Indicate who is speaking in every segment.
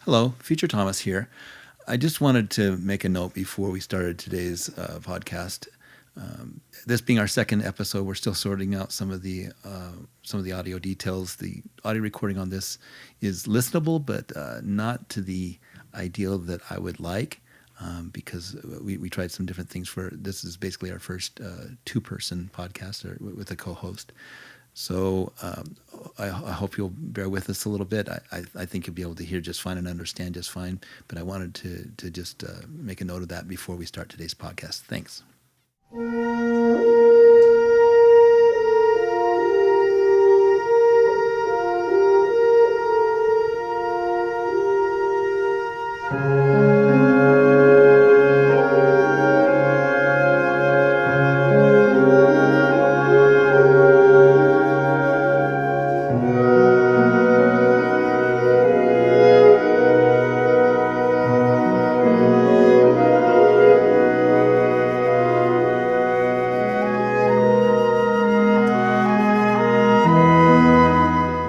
Speaker 1: Hello, Future Thomas here. I just wanted to make a note before we started today's podcast. This being our second episode, we're still sorting out some of the audio details. The audio recording on this is listenable, but not to the ideal that I would like, because we tried some different things. This is basically our first two-person podcast with a co-host. So I hope you'll bear with us a little bit. I think you'll be able to hear just fine and understand just fine. But I wanted to just make a note of that before we start today's podcast. Thanks.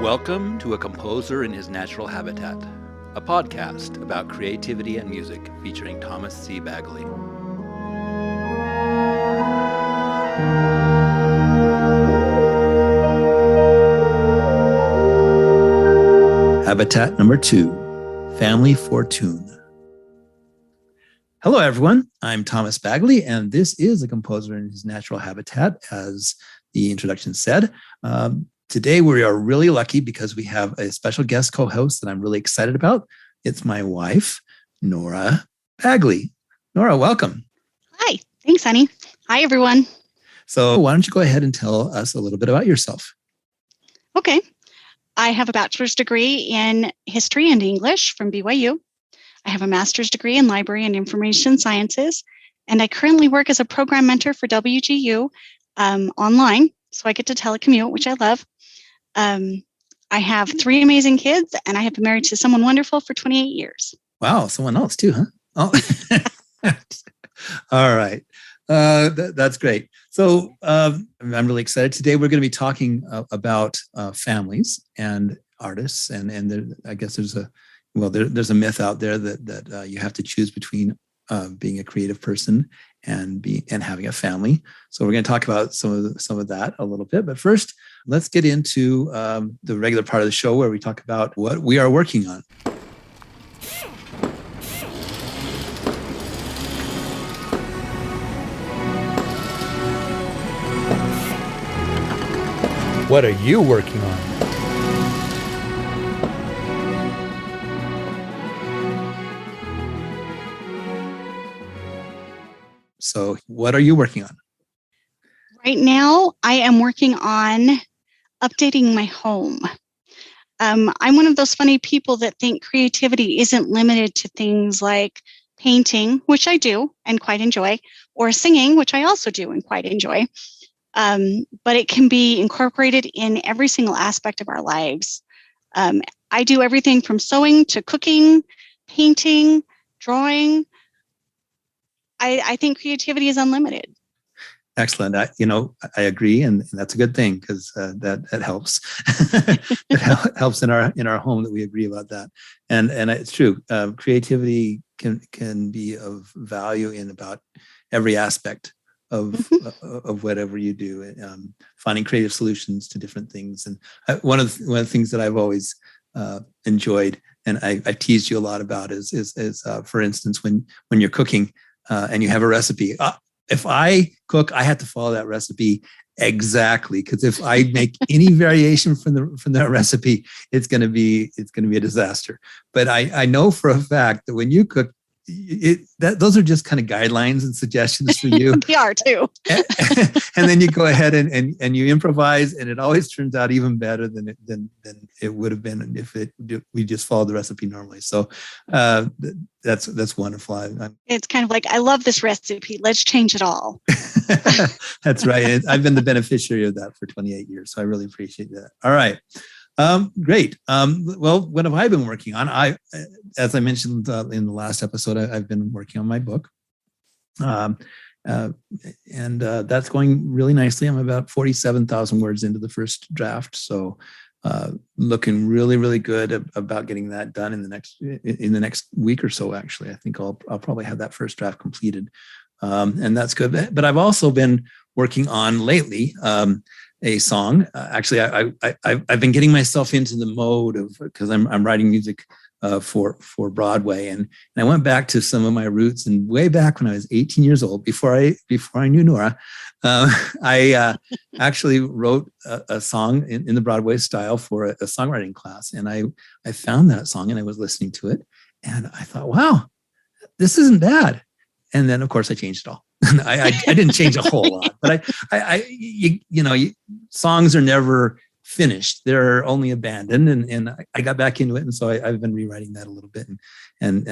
Speaker 1: Welcome to A Composer in His Natural Habitat, a podcast about creativity and music featuring Thomas C. Baggaley. Habitat number 2, Family Fortune. Hello, everyone. I'm Thomas Baggaley, and this is A Composer in His Natural Habitat, as the introduction said. Today, we are really lucky because we have a special guest co-host that I'm really excited about. It's my wife, Nora Baggaley. Nora, welcome.
Speaker 2: Hi. Thanks, honey. Hi, everyone.
Speaker 1: So why don't you go ahead and tell us a little bit about yourself?
Speaker 2: Okay. I have a bachelor's degree in history and English from BYU. I have a master's degree in library and information sciences, and I currently work as a program mentor for WGU online, so I get to telecommute, which I love. I have 3 amazing kids, and I have been married to someone wonderful for 28 years.
Speaker 1: Wow, someone else too, huh? Oh, all right. That's great. So I'm really excited. Today we're going to be talking about families and artists, and I guess there's a myth out there that you have to choose between being a creative person and having a family. So we're going to talk about some of that a little bit. But first, let's get into the regular part of the show where we talk about what we are working on. What are you working on? So what are you working on?
Speaker 2: Right now, I am working on updating my home. I'm one of those funny people that think creativity isn't limited to things like painting, which I do and quite enjoy, or singing, which I also do and quite enjoy. But it can be incorporated in every single aspect of our lives. I do everything from sewing to cooking, painting, drawing. I think creativity is unlimited.
Speaker 1: Excellent. I agree, and that's a good thing because that helps. It helps in our home that we agree about that, and it's true. Creativity can be of value in about every aspect of whatever you do. Finding creative solutions to different things, and one of the things that I've always enjoyed, and I've teased you a lot about is for instance when you're cooking. And you have a recipe. If I cook, I have to follow that recipe exactly, because if I make any variation from that recipe, it's going to be a disaster. But I know for a fact that when you cook, those are just kind of guidelines and suggestions for you.
Speaker 2: They are too.
Speaker 1: And then you go ahead and you improvise, and it always turns out even better than it would have been if we just followed the recipe normally. So that's wonderful.
Speaker 2: It's kind of like, I love this recipe. Let's change it all.
Speaker 1: That's right. I've been the beneficiary of that for 28 years, so I really appreciate that. All right. Great. Well, what have I been working on? As I mentioned in the last episode, I've been working on my book. And that's going really nicely. I'm about 47,000 words into the first draft. So looking really, really good about getting that done in the next week or so. Actually, I think I'll probably have that first draft completed, and that's good. But I've also been working on lately a song. Actually, I've been getting myself into the mode of, because I'm writing music for Broadway, and I went back to some of my roots. And way back when I was 18 years old, before I knew Nora, I actually wrote a song in the Broadway style for a songwriting class. And I found that song and I was listening to it, and I thought, wow, this isn't bad. And then of course I changed it all. I didn't change a whole lot, but songs are never finished. They're only abandoned. And I got back into it. And so I've been rewriting that a little bit, and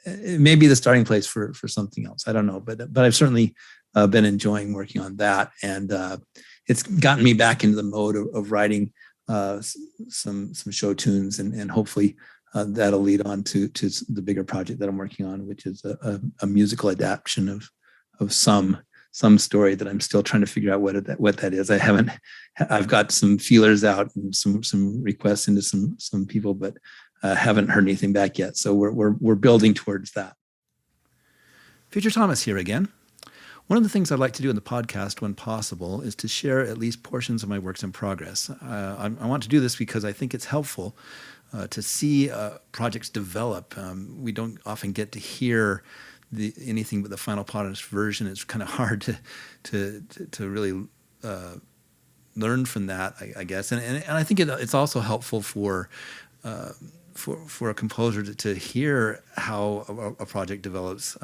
Speaker 1: it may be the starting place for something else. I don't know, but I've certainly been enjoying working on that. And it's gotten me back into the mode of writing some show tunes, and hopefully that'll lead on to the bigger project that I'm working on, which is a musical adaptation of some story that I'm still trying to figure out what that is. I've got some feelers out and some requests into some people, but haven't heard anything back yet. So we're building towards that.
Speaker 3: Future Thomas here again. One of the things I'd like to do in the podcast when possible is to share at least portions of my works in progress. I want to do this because I think it's helpful to see projects develop. We don't often get to hear anything but the final polished version. It's kind of hard to really learn from that, I guess. And I think it's also helpful for a composer to hear how a project develops,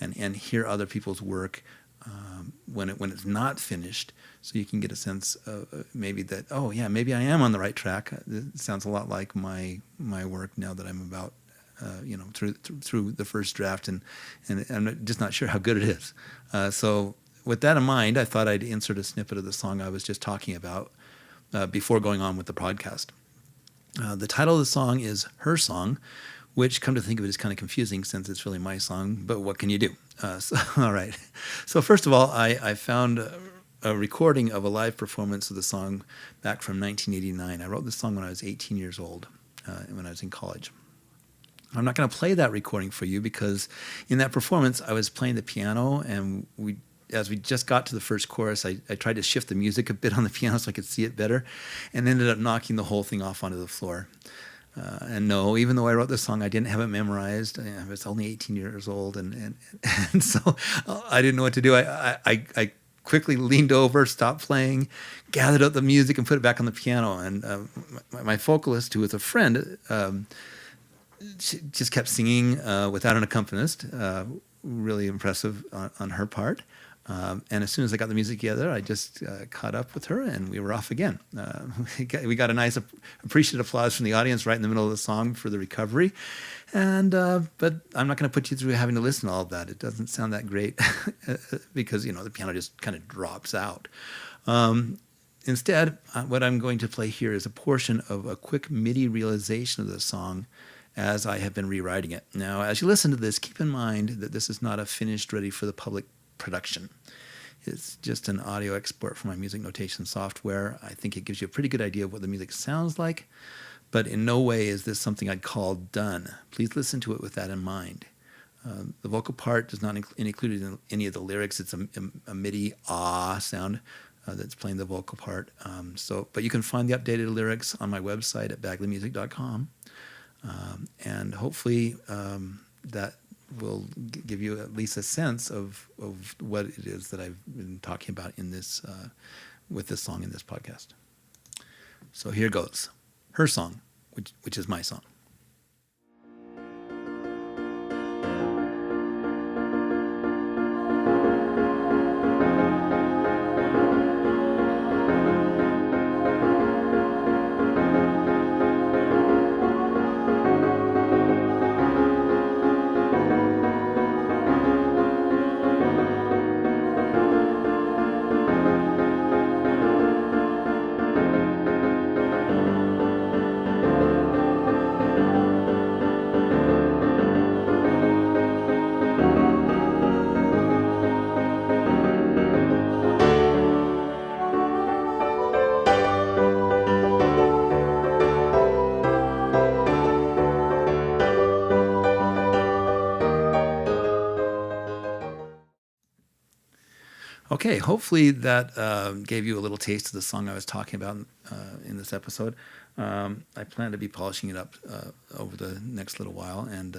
Speaker 3: and hear other people's work when it's not finished, so you can get a sense of maybe that, oh yeah, maybe I am on the right track. It sounds a lot like my work now that I'm about through the first draft, and I'm just not sure how good it is. So with that in mind, I thought I'd insert a snippet of the song I was just talking about before going on with the podcast. The title of the song is Her Song, which, come to think of it, is kind of confusing since it's really my song, but what can you do? All right. So first of all, I found a recording of a live performance of the song back from 1989. I wrote this song when I was 18 years old, when I was in college. I'm not going to play that recording for you because in that performance, I was playing the piano, and as we just got to the first chorus, I tried to shift the music a bit on the piano so I could see it better, and ended up knocking the whole thing off onto the floor. And no, even though I wrote this song, I didn't have it memorized. I was only 18 years old, and so I didn't know what to do. I quickly leaned over, stopped playing, gathered up the music, and put it back on the piano. And my vocalist, who was a friend, she just kept singing without an accompanist. Really impressive on her part. And as soon as I got the music together, I just caught up with her, and we were off again. We got a nice appreciative applause from the audience right in the middle of the song for the recovery. And but I'm not going to put you through having to listen to all of that. It doesn't sound that great because the piano just kind of drops out. Instead, what I'm going to play here is a portion of a quick MIDI realization of the song as I have been rewriting it. Now, as you listen to this, keep in mind that this is not a finished, ready for the public production. It's just an audio export from my music notation software. I think it gives you a pretty good idea of what the music sounds like, but in no way is this something I'd call done. Please listen to it with that in mind. The vocal part does not include in any of the lyrics. It's a MIDI ah sound that's playing the vocal part. But you can find the updated lyrics on my website at baggaleymusic.com. And hopefully that will give you at least a sense of what it is that I've been talking about in this with this song in this podcast. So here goes. Her Song, which is my song. Okay, hopefully that gave you a little taste of the song I was talking about in this episode. I plan to be polishing it up over the next little while, and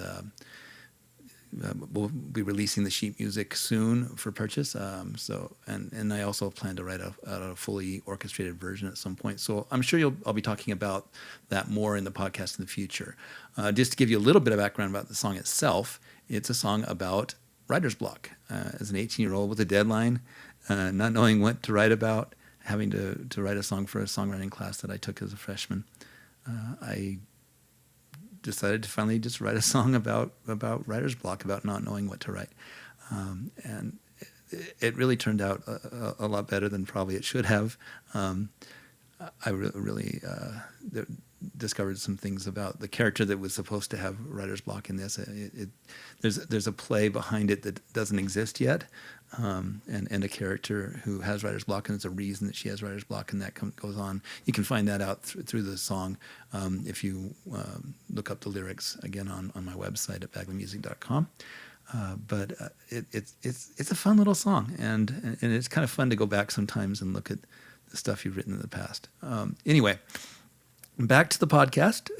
Speaker 3: we'll be releasing the sheet music soon for purchase. And I also plan to write a fully orchestrated version at some point. So I'm sure I'll be talking about that more in the podcast in the future. Just to give you a little bit of background about the song itself, it's a song about writer's block. As an 18-year-old with a deadline, not knowing what to write about, having to write a song for a songwriting class that I took as a freshman, I decided to finally just write a song about writer's block, about not knowing what to write. And it really turned out a lot better than probably it should have. I really discovered some things about the character that was supposed to have writer's block in this. There's a play behind it that doesn't exist yet, and a character who has writer's block, and there's a reason that she has writer's block, and that goes on. You can find that out through the song if you look up the lyrics again on my website at baggaleymusic.com. But it's a fun little song, and it's kind of fun to go back sometimes and look at the stuff you've written in the past. Anyway, back to the podcast.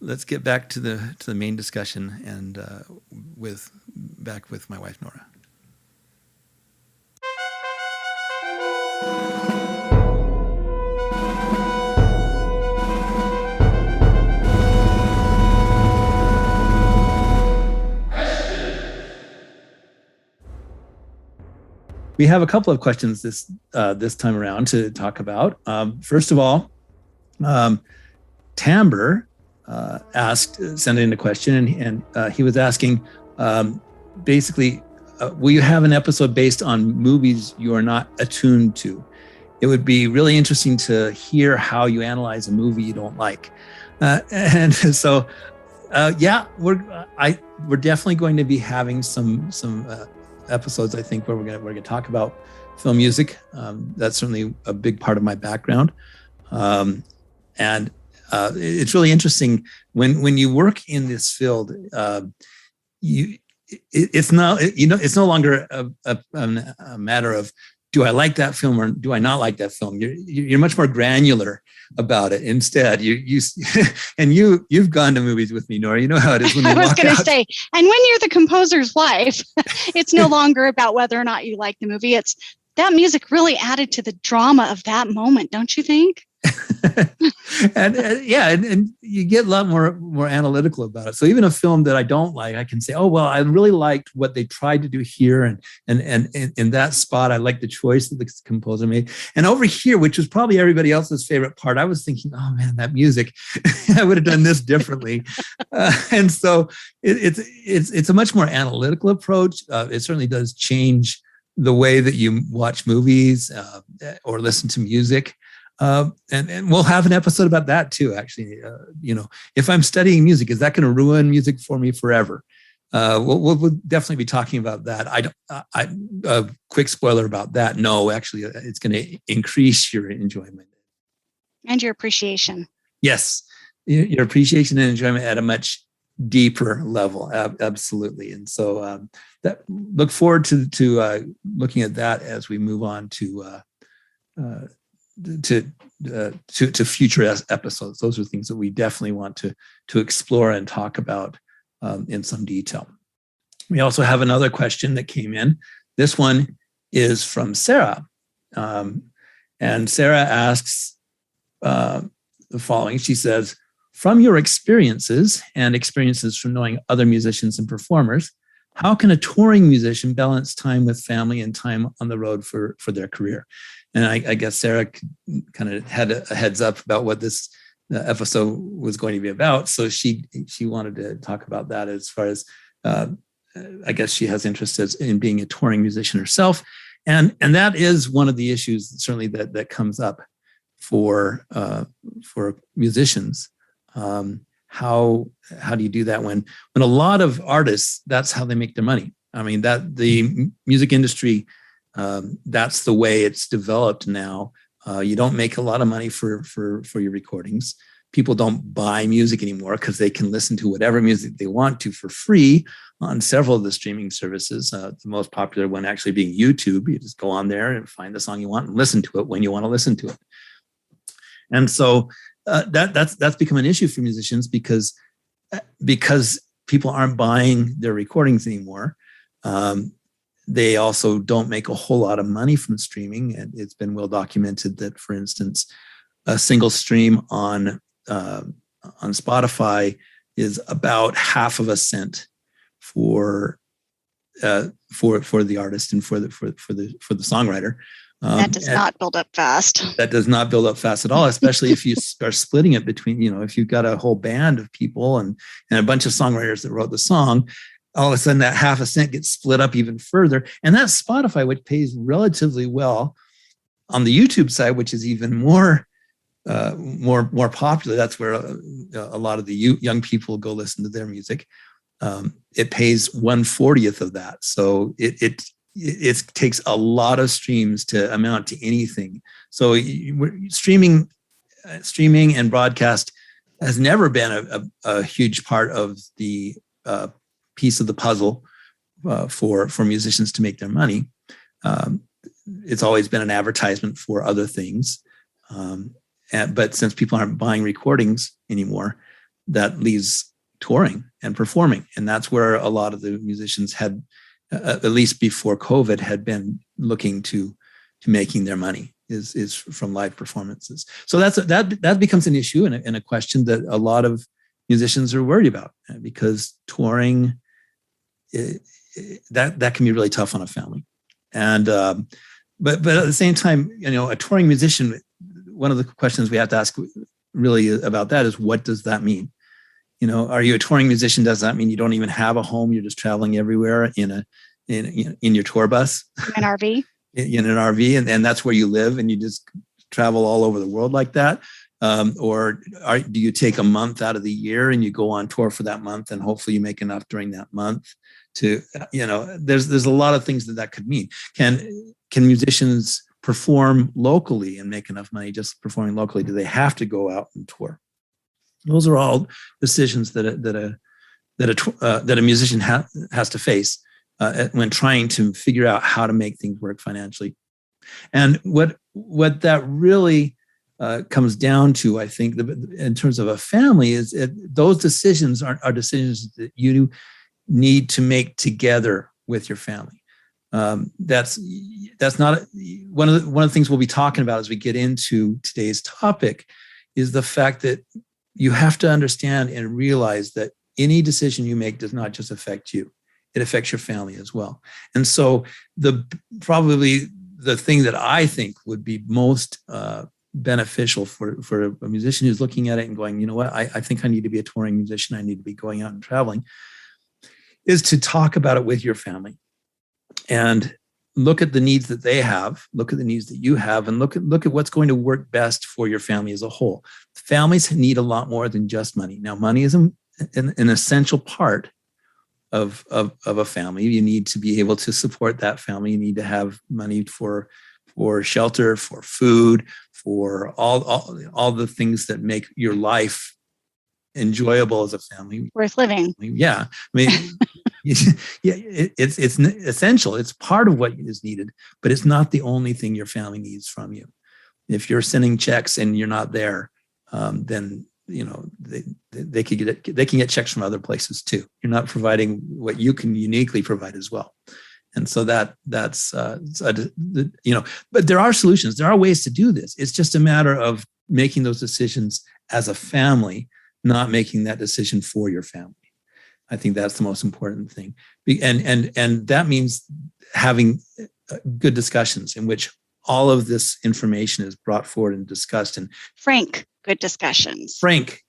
Speaker 3: Let's get back to the main discussion, and back with my wife Nora.
Speaker 1: We have a couple of questions this time around to talk about. First of all, Tamber sent in a question, and he was asking, basically, will you have an episode based on movies you are not attuned to? It would be really interesting to hear how you analyze a movie you don't like. And so, we're definitely going to be having some episodes, I think, where we're gonna talk about film music. That's certainly a big part of my background, and it's really interesting when you work in this field. It's no longer a matter of, do I like that film or do I not like that film? You're much more granular about it. Instead, you've gone to movies with me, Nora. You know how it is when you walk out.
Speaker 2: I was going to say, and when you're the composer's wife, it's no longer about whether or not you like the movie. It's that music really added to the drama of that moment, don't you think?
Speaker 1: and you get a lot more analytical about it. So even a film that I don't like, I can say, oh well, I really liked what they tried to do here, and in that spot, I like the choice that the composer made. And over here, which was probably everybody else's favorite part, I was thinking, oh man, that music, I would have done this differently. And so it's a much more analytical approach. It certainly does change the way that you watch movies or listen to music. And we'll have an episode about that too, actually. If I'm studying music, is that going to ruin music for me forever? We'll definitely be talking about that. Quick spoiler about that. No, actually, it's going to increase your enjoyment.
Speaker 2: And your appreciation.
Speaker 1: Yes. Your appreciation and enjoyment at a much deeper level. Absolutely. And so look forward to looking at that as we move on to future episodes. Those are things that we definitely want to explore and talk about in some detail. We also have another question that came in. This one is from Sarah. And Sarah asks the following. She says, from your experiences and experiences from knowing other musicians and performers, how can a touring musician balance time with family and time on the road for their career? And I guess Sarah kind of had a heads up about what this episode was going to be about. So she wanted to talk about that as far as, I guess she has interest in being a touring musician herself. And that is one of the issues certainly that comes up for musicians. How do you do that when a lot of artists, that's how they make their money? I mean, that the music industry, that's the way it's developed now. You don't make a lot of money for your recordings. people don't buy music anymore because they can listen to whatever music they want to for free on several of the streaming services. The most popular one actually being YouTube. You just go on there and find the song you want and listen to it when you want to listen to it. And so that's become an issue for musicians because people aren't buying their recordings anymore. They also don't make a whole lot of money from streaming. And it's been well documented that, for instance, a single stream on Spotify is about half of a cent for the artist and for the songwriter.
Speaker 2: That does not build up fast.
Speaker 1: That does not build up fast at all, especially if you are splitting it between, if you've got a whole band of people and a bunch of songwriters that wrote the song, all of a sudden that half a cent gets split up even further. And that's Spotify, which pays relatively well. On the YouTube side, which is even more popular, that's where a lot of the young people go listen to their music. It pays 1/40 of that. So it takes a lot of streams to amount to anything. So streaming and broadcast has never been a huge part of the piece of the puzzle for musicians to make their money. It's always been an advertisement for other things. But since people aren't buying recordings anymore, that leaves touring and performing. And that's where a lot of the musicians had, at least before COVID, had been looking to making their money is from live performances. So that becomes an issue and a question that a lot of musicians are worried about, because touring, that can be really tough on a family. And but at the same time, a touring musician, one of the questions we have to ask really about that is, what does that mean? Are you a touring musician? Does that mean you don't even have a home? You're just traveling everywhere in your tour bus,
Speaker 2: an RV,
Speaker 1: in an RV, and that's where you live, and you just travel all over the world like that? Or do you take a month out of the year and you go on tour for that month, and hopefully you make enough during that month to, there's a lot of things that could mean. Can musicians perform locally and make enough money just performing locally? Do they have to go out and tour? Those are all decisions that a musician has to face when trying to figure out how to make things work financially. And what that really comes down to, I think, in terms of a family, is those decisions are decisions that you need to make together with your family. That's not one of the things we'll be talking about as we get into today's topic, is the fact that you have to understand and realize that any decision you make does not just affect you; it affects your family as well. And so, probably the thing that I think would be most beneficial for a musician who's looking at it and going, I think I need to be a touring musician, I need to be going out and traveling, is to talk about it with your family and look at the needs that they have, look at the needs that you have, and look at what's going to work best for your family as a whole. Families need a lot more than just money. Now, money is an essential part of a family. You need to be able to support that family. You need to have money for shelter, for food, for all the things that make your life enjoyable as a family,
Speaker 2: worth living.
Speaker 1: Yeah, it's essential. It's part of what is needed, but it's not the only thing your family needs from you. If you're sending checks and you're not there, then they can get checks from other places too. You're not providing what you can uniquely provide as well. And so but there are solutions. There are ways to do this. It's just a matter of making those decisions as a family, not making that decision for your family. I think that's the most important thing. And that means having good discussions in which all of this information is brought forward and discussed. And
Speaker 2: frank, good discussions.
Speaker 1: Thank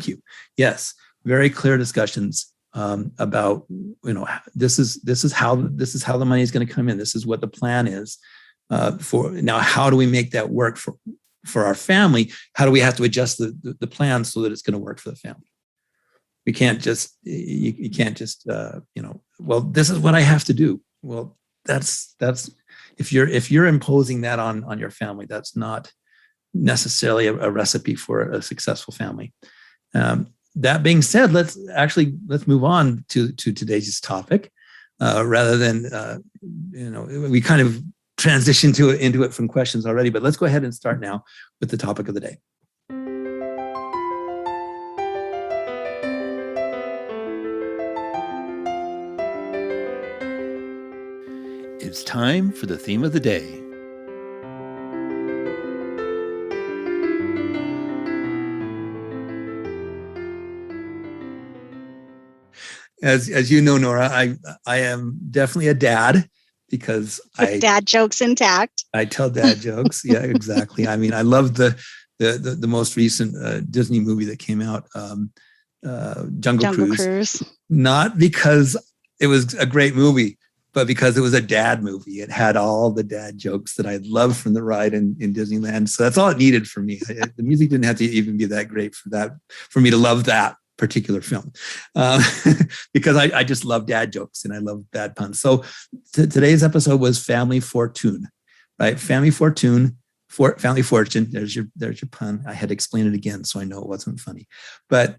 Speaker 1: you. Yes, very clear discussions about, this is how the money is going to come in. This is what the plan is for now. How do we make that work for our family? How do we have to adjust the plan so that it's going to work for the family? We can't just, you can't just, well, this is what I have to do. Well, that's if you're imposing that on your family, that's not necessarily a recipe for a successful family. That being said, let's move on to today's topic, rather than we kind of transitioned into it from questions already. But let's go ahead and start now with the topic of the day.
Speaker 3: It's time for the theme of the day.
Speaker 1: As you know, Nora, I am definitely a dad because
Speaker 2: with dad jokes intact.
Speaker 1: I tell dad jokes. Yeah, exactly. I mean, I love the most recent Disney movie that came out, Jungle Cruise. Not because it was a great movie, but because it was a dad movie. It had all the dad jokes that I love from the ride in Disneyland. So that's all it needed for me. The music didn't have to even be that great for me to love that particular film, because I just love dad jokes and I love bad puns. So today's episode was Family Fortune, right? Family Fortune, Family Fortune. There's your pun. I had to explain it again, so I know it wasn't funny. But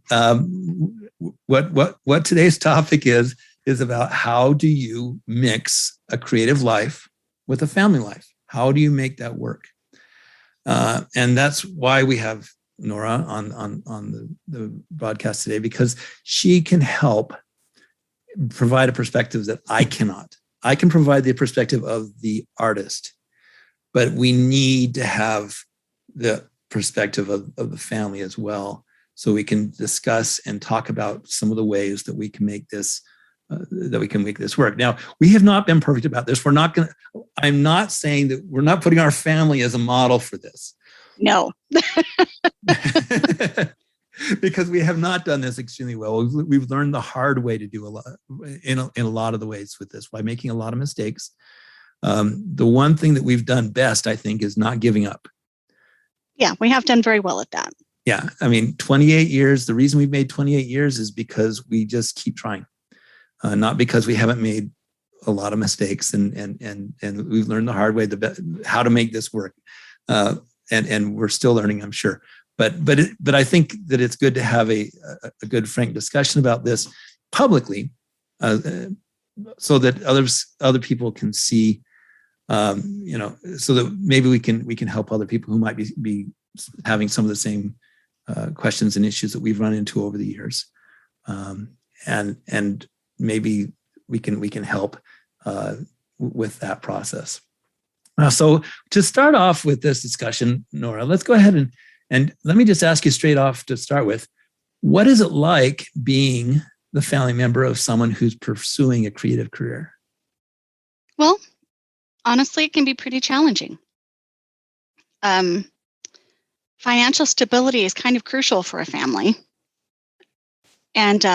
Speaker 1: what today's topic is about how do you mix a creative life with a family life? How do you make that work? And that's why we have Nora on the broadcast today, because she can help provide a perspective that I cannot. I can provide the perspective of the artist, but we need to have the perspective of the family as well, so we can discuss and talk about some of the ways that we can make this work. Now, we have not been perfect about this. I'm not saying that we're not putting our family as a model for this.
Speaker 2: No.
Speaker 1: Because we have not done this extremely well. We've learned the hard way to do a lot in a lot of the ways with this, by making a lot of mistakes. The one thing that we've done best, I think, is not giving up.
Speaker 2: Yeah, we have done very well at that.
Speaker 1: Yeah, I mean, 28 years. The reason we've made 28 years is because we just keep trying, not because we haven't made a lot of mistakes, and we've learned the hard way how to make this work. And we're still learning, I'm sure. But I think that it's good to have a good, frank discussion about this publicly, so that other people can see, so that maybe we can help other people who might be having some of the same questions and issues that we've run into over the years, and maybe we can help with that process. So to start off with this discussion, Nora, let's go ahead and let me just ask you straight off to start with, what is it like being the family member of someone who's pursuing a creative career?
Speaker 2: Well, honestly, it can be pretty challenging. Financial stability is kind of crucial for a family. And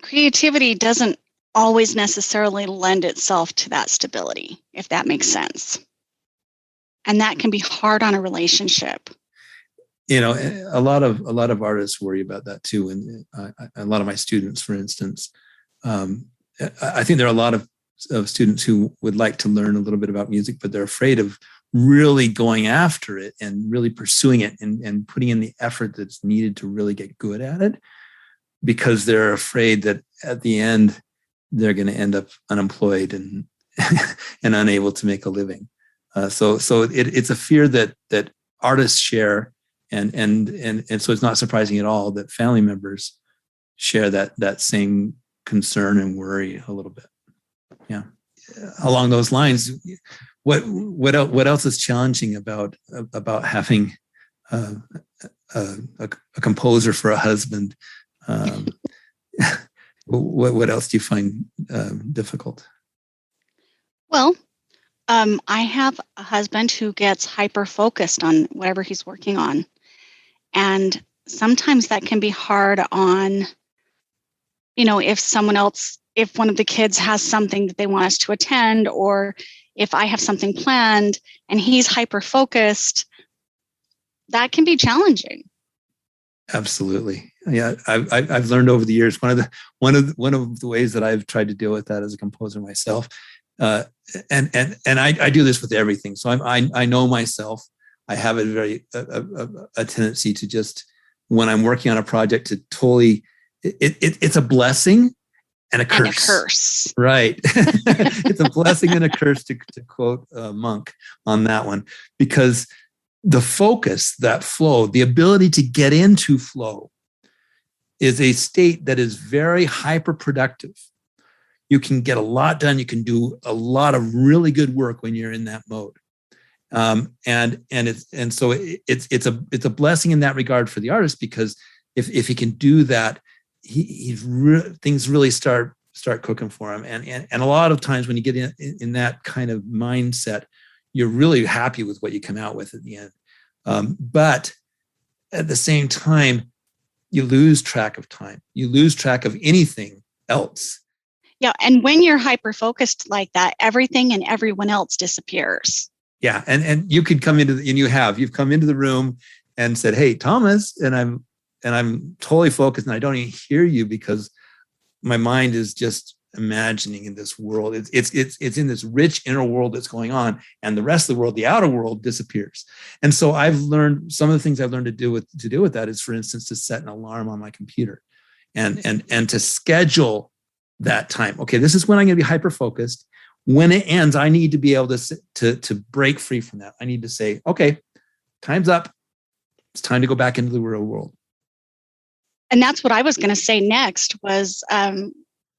Speaker 2: creativity doesn't always necessarily lend itself to that stability, if that makes sense. And that can be hard on a relationship.
Speaker 1: A lot of artists worry about that too. And a lot of my students, for instance, I think there are a lot of students who would like to learn a little bit about music, but they're afraid of really going after it and really pursuing it and putting in the effort that's needed to really get good at it, because they're afraid that at the end, they're going to end up unemployed and and unable to make a living. So it's a fear that artists share, and so it's not surprising at all that family members share that same concern and worry a little bit. Yeah. Along those lines, what else is challenging about having a composer for a husband? What else do you find difficult?
Speaker 2: Well, I have a husband who gets hyper-focused on whatever he's working on. And sometimes that can be hard on, if one of the kids has something that they want us to attend, or if I have something planned and he's hyper-focused, that can be challenging. Absolutely.
Speaker 1: Yeah, I've learned over the years, one of the ways that I've tried to deal with that as a composer myself, and I do this with everything. So I know myself. I have a tendency to just, when I'm working on a project, to totally, it's a blessing and a curse.
Speaker 2: And a curse.
Speaker 1: Right. It's a blessing and a curse, to quote Monk on that one, because the focus, that flow, the ability to get into flow is a state that is very hyper productive. You can get a lot done. You can do a lot of really good work when you're in that mode. So it's a blessing in that regard for the artist, because if he can do that, things really start cooking for him. And a lot of times when you get in that kind of mindset, you're really happy with what you come out with at the end. But at the same time, you lose track of time. You lose track of anything else.
Speaker 2: Yeah. And when you're hyper focused like that, everything and everyone else disappears.
Speaker 1: Yeah. And you could come into you've come into the room and said, "Hey, Thomas," and I'm totally focused and I don't even hear you because my mind is just imagining in this world. It's in this rich inner world that's going on, and the rest of the world, the outer world, disappears. And so I've learned, some of the things I've learned to deal with that is, for instance, to set an alarm on my computer and to schedule that time. Okay, this is when I'm going to be hyper focused. When it ends, I need to be able to break free from that. I need to say, okay, time's up. It's time to go back into the real world.
Speaker 2: And that's what I was going to say next was,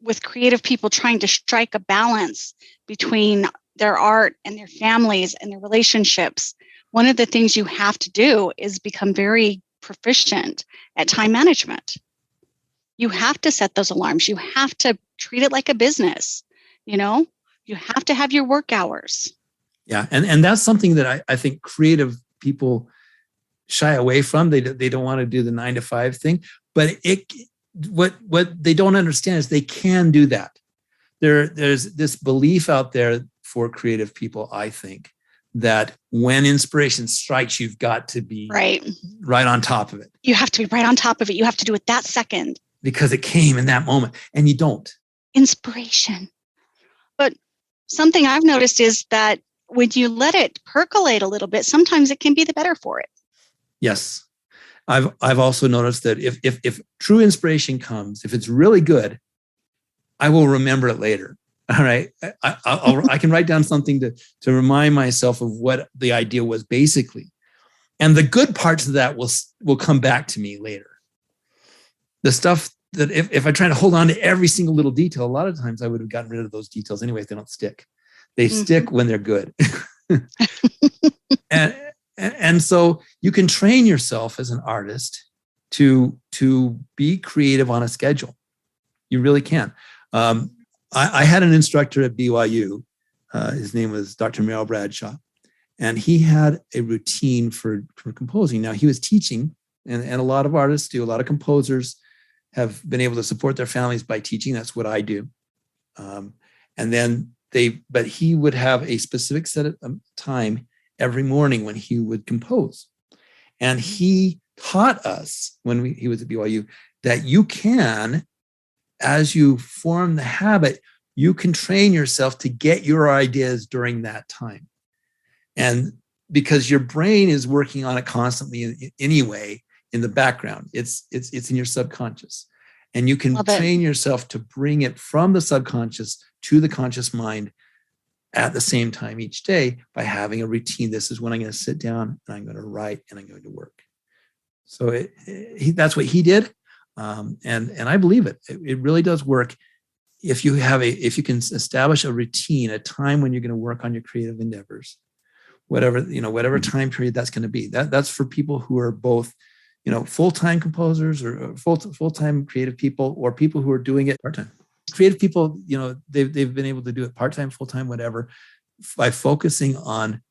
Speaker 2: with creative people trying to strike a balance between their art and their families and their relationships, one of the things you have to do is become very proficient at time management. You have to set those alarms. You have to treat it like a business. You have to have your work hours. Yeah.
Speaker 1: And that's something that I think creative people shy away from. They don't want to do the 9 to 5 thing, but what they don't understand is they can do that. There's this belief out there for creative people, I think, that when inspiration strikes, you've got to be right on top of it.
Speaker 2: You have to be right on top of it. You have to do it that second.
Speaker 1: Because it came in that moment, and you don't.
Speaker 2: Inspiration. But something I've noticed is that when you let it percolate a little bit, sometimes it can be the better for it.
Speaker 1: Yes. I've also noticed that if true inspiration comes, if it's really good, I will remember it later. All right. I can write down something to remind myself of what the idea was basically. And the good parts of that will come back to me later. The stuff that if I try to hold on to every single little detail, a lot of times I would have gotten rid of those details anyway if they don't stick. They stick when they're good. And so you can train yourself as an artist to be creative on a schedule. You really can. I had an instructor at BYU. His name was Dr. Merrill Bradshaw. And he had a routine for composing. Now, he was teaching, and a lot of artists do. A lot of composers have been able to support their families by teaching. That's what I do. But he would have a specific set of time every morning when he would compose. And he taught us when he was at BYU that you can, as you form the habit, you can train yourself to get your ideas during that time. And because your brain is working on it constantly anyway in the background, it's in your subconscious. And you can train yourself to bring it from the subconscious to the conscious mind at the same time each day by having a routine. This is when I'm going to sit down and I'm going to write and I'm going to work. So that's what he did. And I believe it. It really does work. If you can establish a routine, a time when you're going to work on your creative endeavors, whatever time period that's going to be, that's for people who are both, full-time composers or full-time creative people, or people who are doing it part-time. Creative people, they've been able to do it part-time, full-time, whatever, by focusing on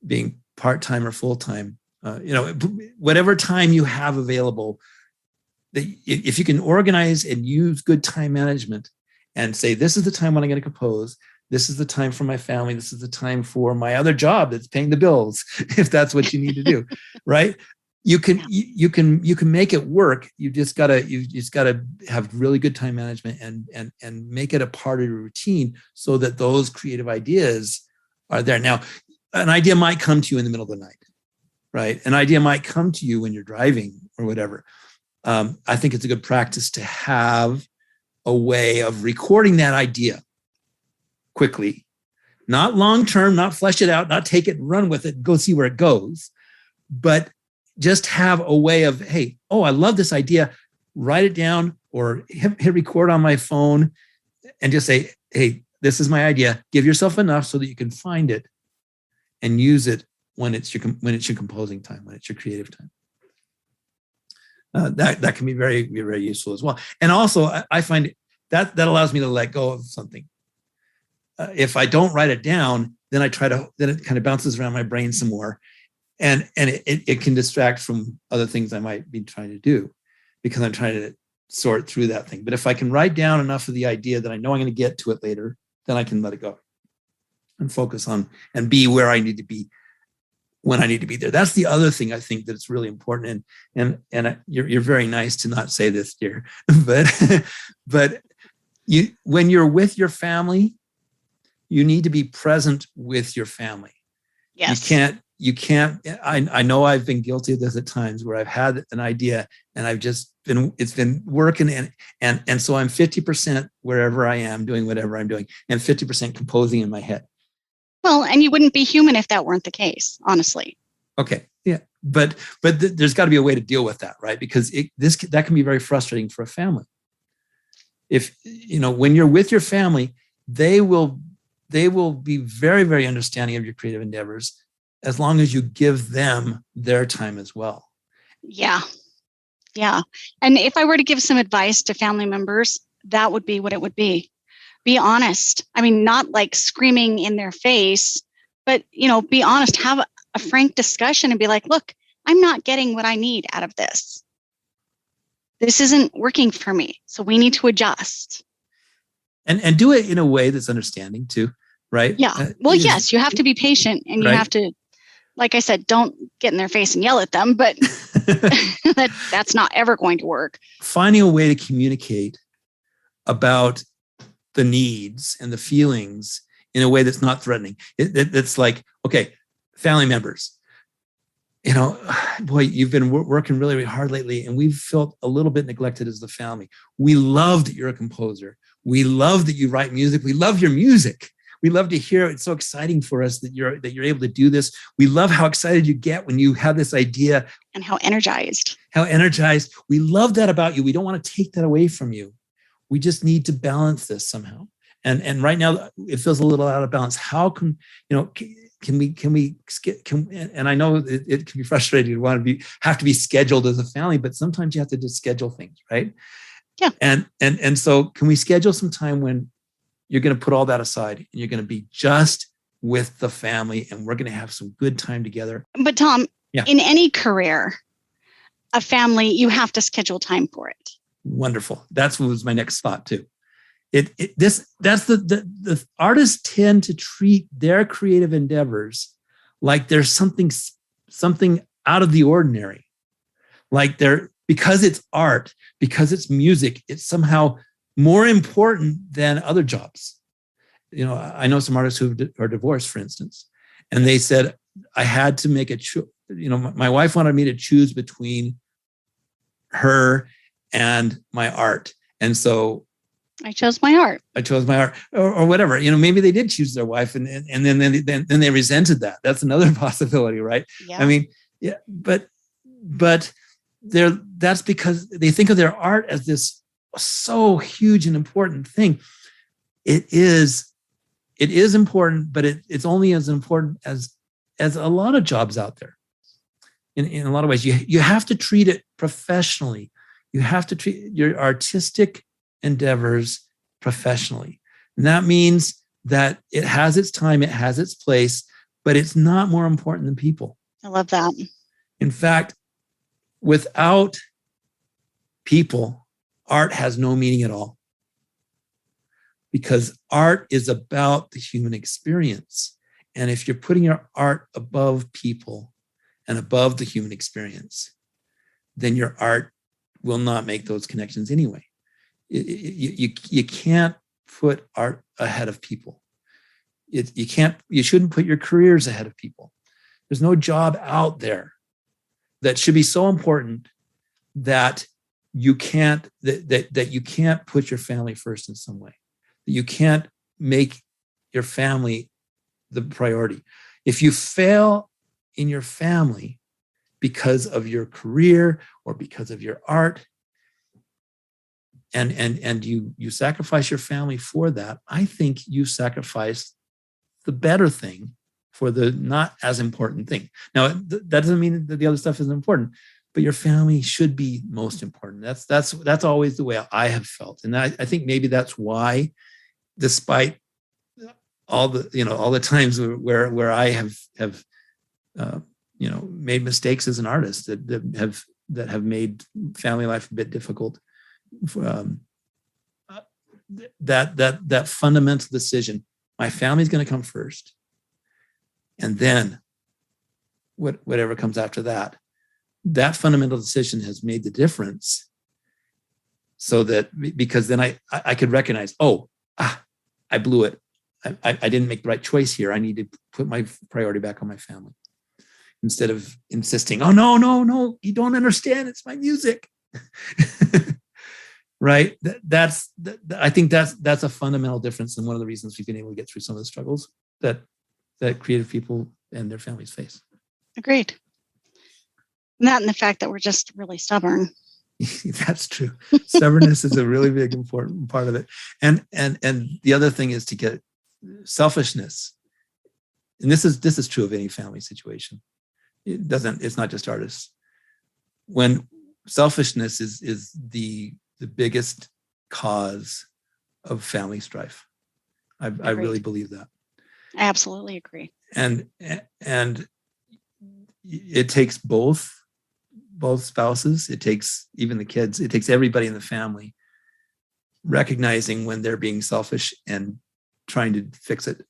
Speaker 1: being part-time or full-time. Whatever time you have available, if you can organize and use good time management and say, this is the time when I'm going to compose, this is the time for my family, this is the time for my other job that's paying the bills, if that's what you need to do, right? You can make it work. You just gotta have really good time management and make it a part of your routine so that those creative ideas are there. Now, an idea might come to you in the middle of the night. right? An idea might come to you when you're driving or whatever. I think it's a good practice to have a way of recording that idea quickly, not long-term, not flesh it out, not take it, run with it, go see where it goes, but just have a way of, hey, oh, I love this idea, write it down or hit record on my phone and just say, hey, this is my idea. Give yourself enough so that you can find it and use it when it's your composing time, when it's your creative time. That can be very, very useful as well. And also, I find that allows me to let go of something. If I don't write it down, then it kind of bounces around my brain some more, and it can distract from other things I might be trying to do because I'm trying to sort through that thing. But if I can write down enough of the idea that I know I'm going to get to it later, then I can let it go and focus on and be where I need to be when I need to be there. That's the other thing I think that's really important. And you're very nice to not say this, dear, but when you're with your family, you need to be present with your family.
Speaker 2: Yes.
Speaker 1: You can't, I know I've been guilty of this at times where I've had an idea and it's been working and so I'm 50% wherever I am doing whatever I'm doing and 50% composing in my head.
Speaker 2: Well, and you wouldn't be human if that weren't the case, honestly.
Speaker 1: Okay. Yeah. But there's got to be a way to deal with that, right? Because that can be very frustrating for a family. If, when you're with your family, they will be very, very understanding of your creative endeavors as long as you give them their time as well.
Speaker 2: Yeah. Yeah. And if I were to give some advice to family members, that would be what it would be. Be honest. I mean, not like screaming in their face, but, be honest, have a frank discussion and be like, look, I'm not getting what I need out of this. This isn't working for me. So we need to adjust.
Speaker 1: And do it in a way that's understanding too, right?
Speaker 2: Yeah. Well, yes, you have to be patient and you have to, like I said, don't get in their face and yell at them, but that's not ever going to work.
Speaker 1: Finding a way to communicate about the needs and the feelings in a way that's not threatening. It's like, okay, family members, boy, you've been working really, really hard lately, and we've felt a little bit neglected as the family. We love that you're a composer. We love that you write music. We love your music. We love to hear it. It's so exciting for us that you're able to do this. We love how excited you get when you have this idea.
Speaker 2: And how energized.
Speaker 1: We love that about you. We don't want to take that away from you. We just need to balance this somehow. And right now it feels a little out of balance. How can we and I know it can be frustrating to have to be scheduled as a family, but sometimes you have to just schedule things, right?
Speaker 2: Yeah.
Speaker 1: And so can we schedule some time when you're going to put all that aside and you're going to be just with the family and we're going to have some good time together?
Speaker 2: But Tom, in any career, a family, you have to schedule time for it.
Speaker 1: Wonderful. That's what was my next thought too. The artists tend to treat their creative endeavors like there's something out of the ordinary, like because it's art, because it's music, it's somehow more important than other jobs. I know some artists who are divorced, for instance, and they said, I had to make a choice. My wife wanted me to choose between her and my art. And so
Speaker 2: I chose my art.
Speaker 1: Or whatever. Maybe they did choose their wife and then they resented that. That's another possibility, right?
Speaker 2: Yeah.
Speaker 1: I mean, yeah, but that's because they think of their art as this so huge and important thing. It is important, but it's only as important as a lot of jobs out there. In a lot of ways, you have to treat it professionally. You have to treat your artistic endeavors professionally. And that means that it has its time, it has its place, but it's not more important than people.
Speaker 2: I love that.
Speaker 1: In fact, without people, art has no meaning at all. Because art is about the human experience. And if you're putting your art above people and above the human experience, then your art will not make those connections anyway. You can't put art ahead of people. You shouldn't put your careers ahead of people. There's no job out there that should be so important that you can't that you can't put your family first in some way. That you can't make your family the priority. If you fail in your family because of your career or because of your art, and you sacrifice your family for that, I think you sacrifice the better thing for the not as important thing. Now, that doesn't mean that the other stuff isn't important, but your family should be most important. That's always the way I have felt. And I think maybe that's why, despite all the times where I have made mistakes as an artist that have made family life a bit difficult, that fundamental decision, my family's going to come first, and then whatever comes after that, that fundamental decision has made the difference. So that, because then I could recognize, I blew it. I didn't make the right choice here. I need to put my priority back on my family instead of insisting, oh, no, you don't understand. It's my music. Right. I think that's a fundamental difference, and one of the reasons we've been able to get through some of the struggles that creative people and their families face. Agreed.
Speaker 2: Not in the fact that we're just really stubborn.
Speaker 1: That's true. Stubbornness is a really big, important part of it. And the other thing is to get selfishness. And this is true of any family situation. It's not just artists. When selfishness is the biggest cause of family strife. I really believe that.
Speaker 2: I absolutely agree.
Speaker 1: And it takes both spouses, it takes even the kids, it takes everybody in the family recognizing when they're being selfish and trying to fix it.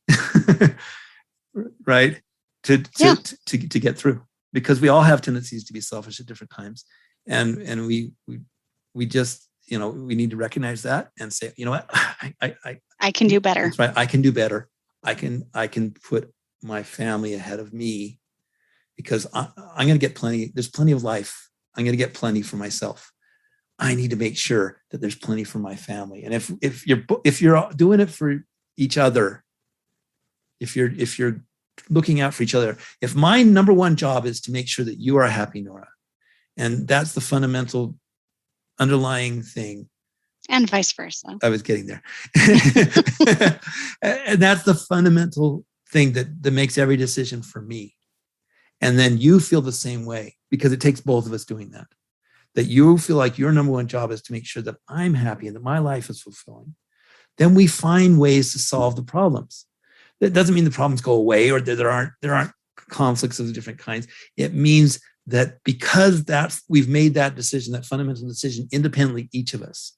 Speaker 1: Right? To get through, because we all have tendencies to be selfish at different times, and we just, we need to recognize that and say, you know what,
Speaker 2: I can do better.
Speaker 1: That's right. I can do better. I can put my family ahead of me, because I'm going to get plenty. There's plenty of life. I'm going to get plenty for myself. I need to make sure that there's plenty for my family. And if you're doing it for each other, if you're looking out for each other, if my number one job is to make sure that you are happy, Nora, and that's the fundamental underlying thing.
Speaker 2: And vice versa.
Speaker 1: I was getting there. And that's the fundamental thing that makes every decision for me. And then you feel the same way, because it takes both of us doing that. That you feel like your number one job is to make sure that I'm happy and that my life is fulfilling. Then we find ways to solve the problems. That doesn't mean the problems go away or that there aren't conflicts of different kinds. It means that because we've made that decision, that fundamental decision independently, each of us,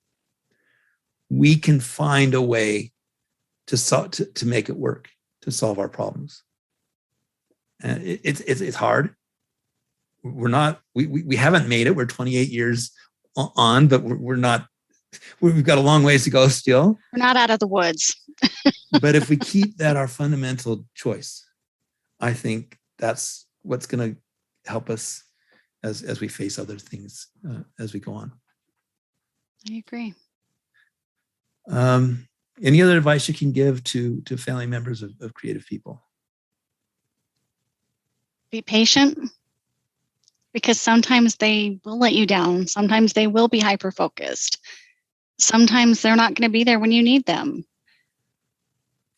Speaker 1: we can find a way to make it work, to solve our problems. And it's hard. We haven't made it. We're 28 years on, but we've got a long ways to go still.
Speaker 2: We're not out of the woods.
Speaker 1: But if we keep that our fundamental choice, I think that's what's going to help us as we face other things as we go on.
Speaker 2: I agree.
Speaker 1: Any other advice you can give to family members of creative people?
Speaker 2: Be patient, because sometimes they will let you down. Sometimes they will be hyper-focused. Sometimes they're not going to be there when you need them.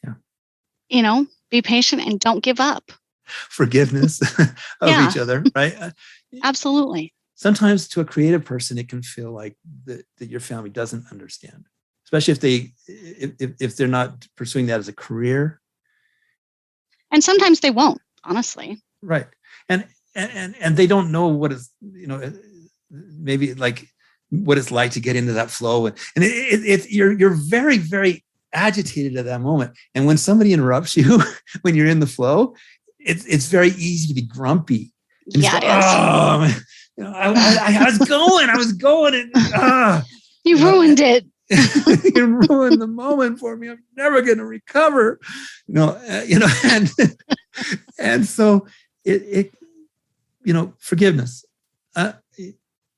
Speaker 1: Yeah.
Speaker 2: Be patient and don't give up.
Speaker 1: Forgiveness of each other, right?
Speaker 2: Absolutely.
Speaker 1: Sometimes to a creative person, it can feel like that your family doesn't understand, especially if they're not pursuing that as a career.
Speaker 2: And sometimes they won't, honestly.
Speaker 1: Right. And they don't know what is, maybe like what it's like to get into that flow. And you're very, very agitated at that moment. And when somebody interrupts you, when you're in the flow, it's very easy to be grumpy. And
Speaker 2: yeah,
Speaker 1: it is. I was going and
Speaker 2: you ruined it.
Speaker 1: You ruined the moment for me. I'm never going to recover. And so it forgiveness. uh,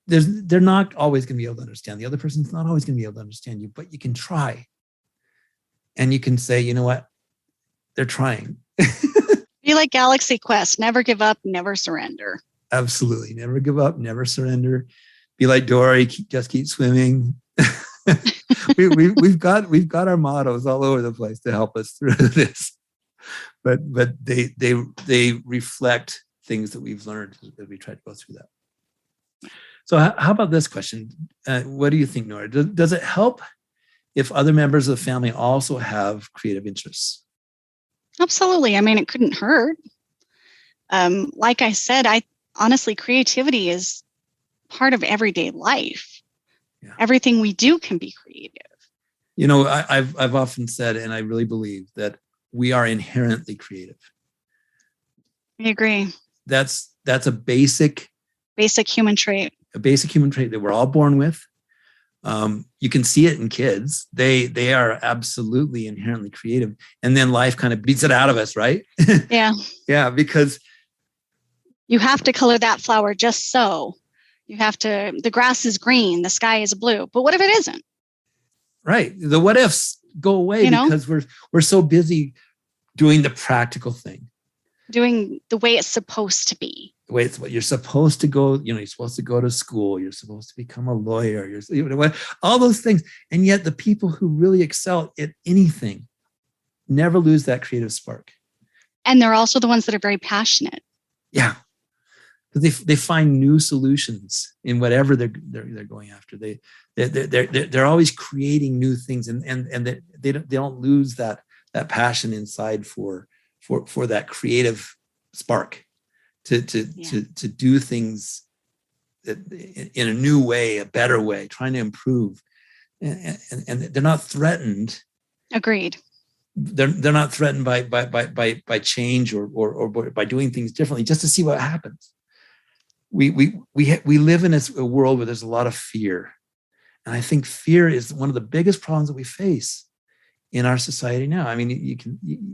Speaker 1: they're not always going to be able to understand. The other person's not always going to be able to understand you, but you can try. And you can say, you know what? They're trying.
Speaker 2: Be like Galaxy Quest. Never give up, never surrender.
Speaker 1: Absolutely. Never give up, never surrender. Be like Dory, just keep swimming. we've got our mottos all over the place to help us through this. But they reflect things that we've learned as we try to go through that. So how about this question? What do you think, Nora? Does it help if other members of the family also have creative interests?
Speaker 2: Absolutely. I mean, it couldn't hurt. Like I said, honestly, creativity is part of everyday life. Yeah. Everything we do can be creative.
Speaker 1: You know, I've often said, and I really believe, that we are inherently creative.
Speaker 2: I agree.
Speaker 1: That's a basic
Speaker 2: human trait.
Speaker 1: A basic human trait that we're all born with. You can see it in kids. They are absolutely inherently creative. And then life kind of beats it out of us, right?
Speaker 2: Yeah.
Speaker 1: Yeah, because
Speaker 2: you have to color that flower just so. The grass is green, the sky is blue. But what if it isn't?
Speaker 1: Right. The what ifs go away because we're so busy doing the practical thing.
Speaker 2: Doing the way it's supposed to be.
Speaker 1: The way it's what you're supposed to go, you're supposed to go to school, you're supposed to become a lawyer, all those things. And yet the people who really excel at anything never lose that creative spark.
Speaker 2: And they're also the ones that are very passionate.
Speaker 1: Yeah. Because they find new solutions in whatever they're going after. They're always creating new things, and they don't lose that passion inside for that creative spark to do things in a new way, a better way, trying to improve, and they're not threatened.
Speaker 2: Agreed.
Speaker 1: They're not threatened by change or by doing things differently just to see what happens. We live in a world where there's a lot of fear, and I think fear is one of the biggest problems that we face in our society now. I mean,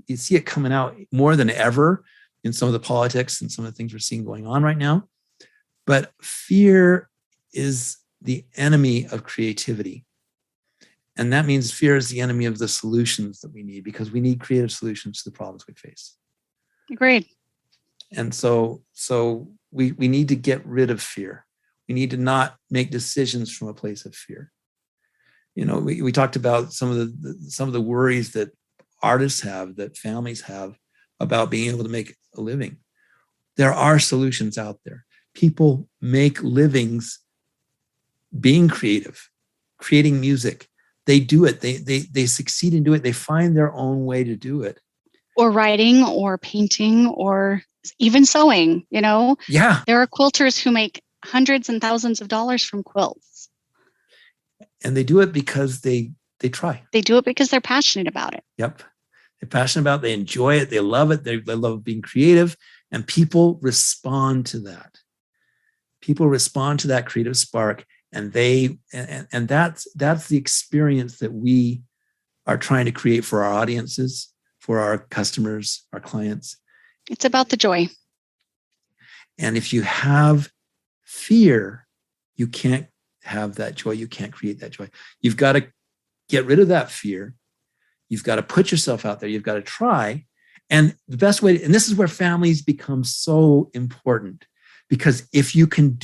Speaker 1: you see it coming out more than ever in some of the politics and some of the things we're seeing going on right now. But fear is the enemy of creativity. And that means fear is the enemy of the solutions that we need, because we need creative solutions to the problems we face.
Speaker 2: Agreed.
Speaker 1: And so we need to get rid of fear. We need to not make decisions from a place of fear. We talked about some of the worries that artists have, that families have about being able to make a living. There are solutions out there. People make livings being creative, creating music. They do it. They succeed in doing it. They find their own way to do it.
Speaker 2: Or writing, or painting, or even sewing.
Speaker 1: Yeah.
Speaker 2: There are quilters who make hundreds and thousands of dollars from quilts.
Speaker 1: And they do it because they try.
Speaker 2: They do it because they're passionate about it.
Speaker 1: Yep. They're passionate about it. They enjoy it. They love it. They love being creative. And people respond to that. People respond to that creative spark. And that's the experience that we are trying to create for our audiences, for our customers, our clients.
Speaker 2: It's about the joy.
Speaker 1: And if you have fear, you can't have that joy. You can't create that joy. You've got to get rid of that fear. You've got to put yourself out there. You've got to try. And the best way, and this is where families become so important, because if you can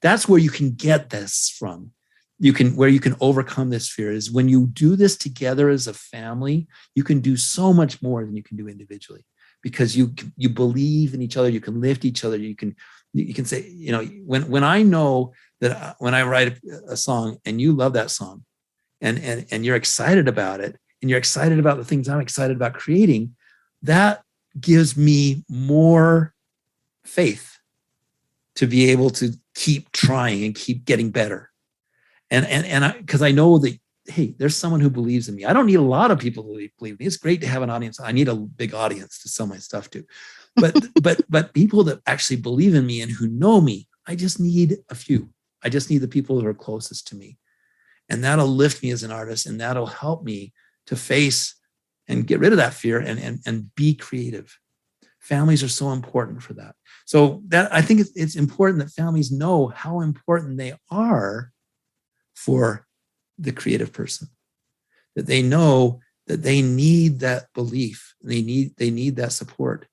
Speaker 1: that's where you can get this from. Where you can overcome this fear is when you do this together as a family. You can do so much more than you can do individually, because you believe in each other. You can lift each other. You can say, when I know that when I write a song and you love that song and you're excited about it, and you're excited about the things I'm excited about creating, that gives me more faith to be able to keep trying and keep getting better. And because I know that, hey, there's someone who believes in me. I don't need a lot of people to believe me. It's great to have an audience. I need a big audience to sell my stuff to. But people that actually believe in me and who know me, I just need a few. I just need the people who are closest to me. And that'll lift me as an artist, and that'll help me to face and get rid of that fear and be creative. Families are so important for that. So that I think it's important that families know how important they are for the creative person, that they know that they need that belief, they need that support,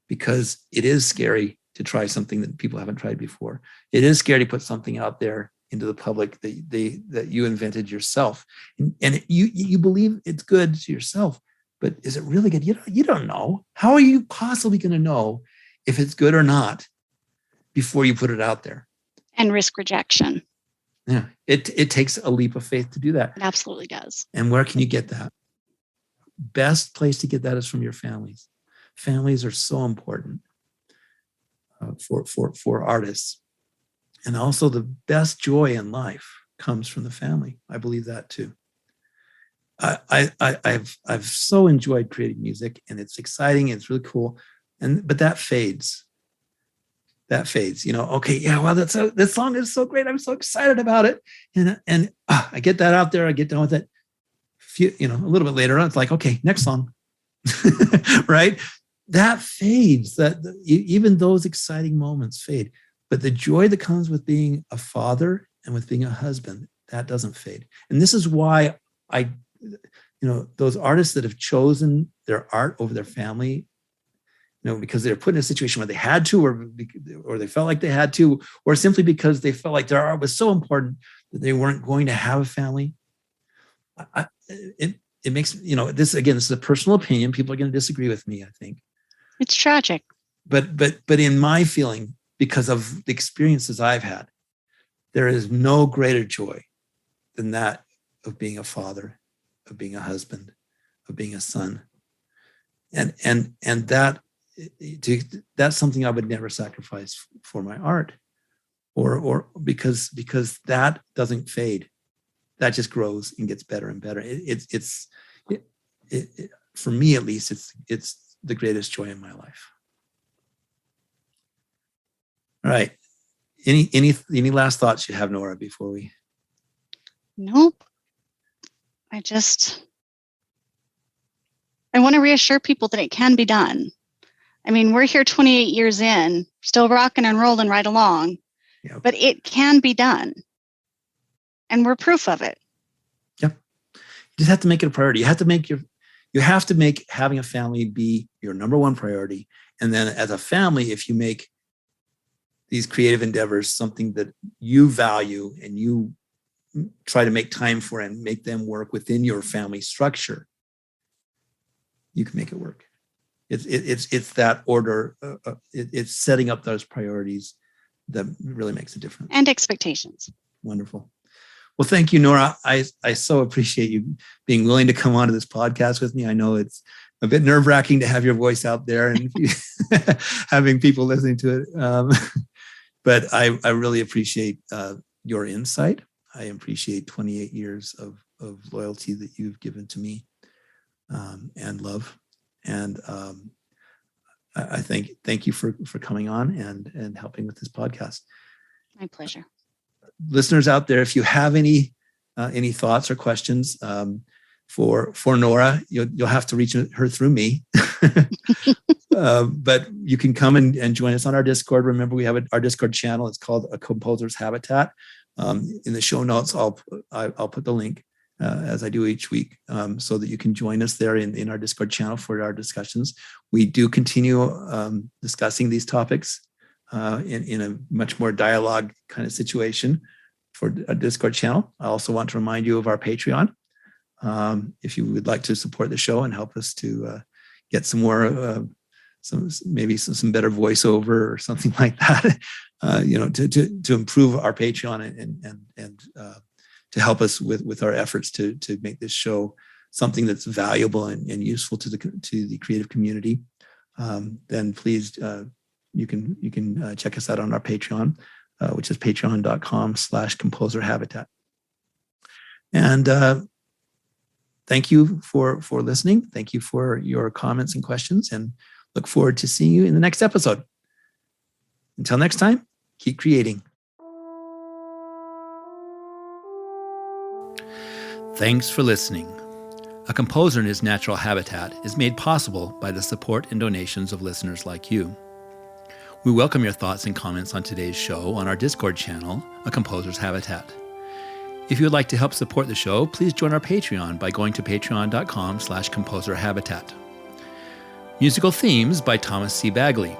Speaker 1: because it is scary to try something that people haven't tried before. It is scary to put something out there into the public that you invented yourself, and you believe it's good to yourself, but is it really good? You don't know. How are you possibly going to know if it's good or not before you put it out there?
Speaker 2: And risk rejection.
Speaker 1: Yeah, it takes a leap of faith to do that.
Speaker 2: It absolutely does.
Speaker 1: And where can you get that? Best place to get that is from your families. Families are so important for artists. And also the best joy in life comes from the family. I believe that too. I've so enjoyed creating music, and it's exciting. It's really cool. But that fades. Okay, yeah, well, this song is so great. I'm so excited about it. And I get that out there. I get done with it. A little bit later on, it's like, okay, next song. Right? That fades. That even those exciting moments fade. But the joy that comes with being a father and with being a husband, that doesn't fade. And this is why those artists that have chosen their art over their family, because they're put in a situation where they had to, or they felt like they had to, or simply because they felt like their art was so important that they weren't going to have a family. It makes, this is a personal opinion. People are going to disagree with me, I think.
Speaker 2: It's tragic.
Speaker 1: But in my feeling, because of the experiences I've had, there is no greater joy than that of being a father, of being a husband, of being a son. And that's something I would never sacrifice for my art, or because that doesn't fade. That just grows and gets better and better. It's for me, at least, it's the greatest joy in my life. All right. Any last thoughts you have, Nora, before we?
Speaker 2: Nope. I want to reassure people that it can be done. I mean, we're here 28 years in, still rocking and rolling right along,
Speaker 1: Yep.
Speaker 2: But it can be done. And we're proof of it.
Speaker 1: Yep. You just have to make it a priority. You have to make having a family be your number one priority. And then as a family, if you make these creative endeavors something that you value and you try to make time for and make them work within your family structure, you can make it work. It's that order. It's setting up those priorities that really makes a difference.
Speaker 2: And expectations.
Speaker 1: Wonderful. Well, thank you, Nora. I so appreciate you being willing to come onto this podcast with me. I know it's a bit nerve-wracking to have your voice out there and having people listening to it. But I really appreciate your insight. I appreciate 28 years of loyalty that you've given to me and love. And I thank you for coming on and helping with this podcast.
Speaker 2: My pleasure.
Speaker 1: Listeners out there, if you have any thoughts or questions for Nora, you'll have to reach her through me. But you can come and join us on our Discord. Remember, we have our Discord channel. It's called A Composer's Habitat. In the show notes, I'll put the link as I do each week, so that you can join us there in our Discord channel for our discussions. We do continue discussing these topics in a much more dialogue kind of situation for a Discord channel. I also want to remind you of our Patreon. If you would like to support the show and help us to get some more, some better voiceover or something like that, to improve our Patreon and to help us with our efforts to make this show something that's valuable and useful to the creative community, then please you can check us out on our Patreon, which is patreon.com/composerhabitat. And thank you for listening. Thank you for your comments and questions, and look forward to seeing you in the next episode. Until next time, keep creating.
Speaker 3: Thanks for listening. a composer in his natural habitat, is made possible by the support and donations of listeners like you. We welcome your thoughts and comments on today's show on our Discord channel, A Composer's Habitat. If you would like to help support the show, please join our Patreon by going to patreon.com/composerhabitat. Musical themes by Thomas C. Baggaley.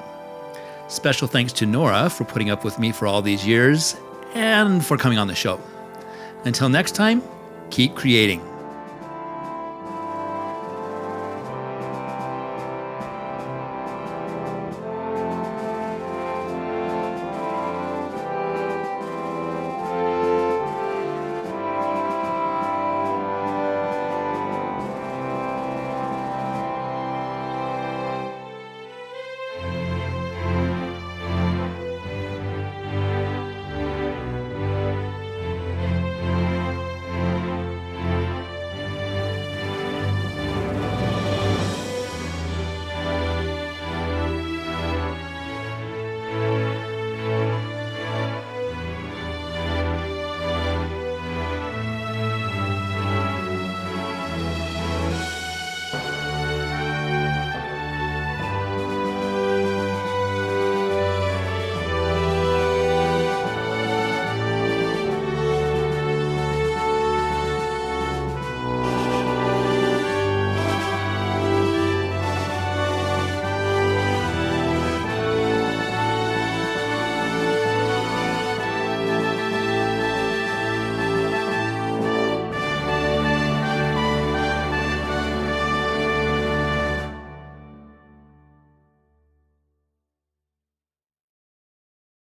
Speaker 3: Special thanks to Nora for putting up with me for all these years and for coming on the show. Until next time, keep creating.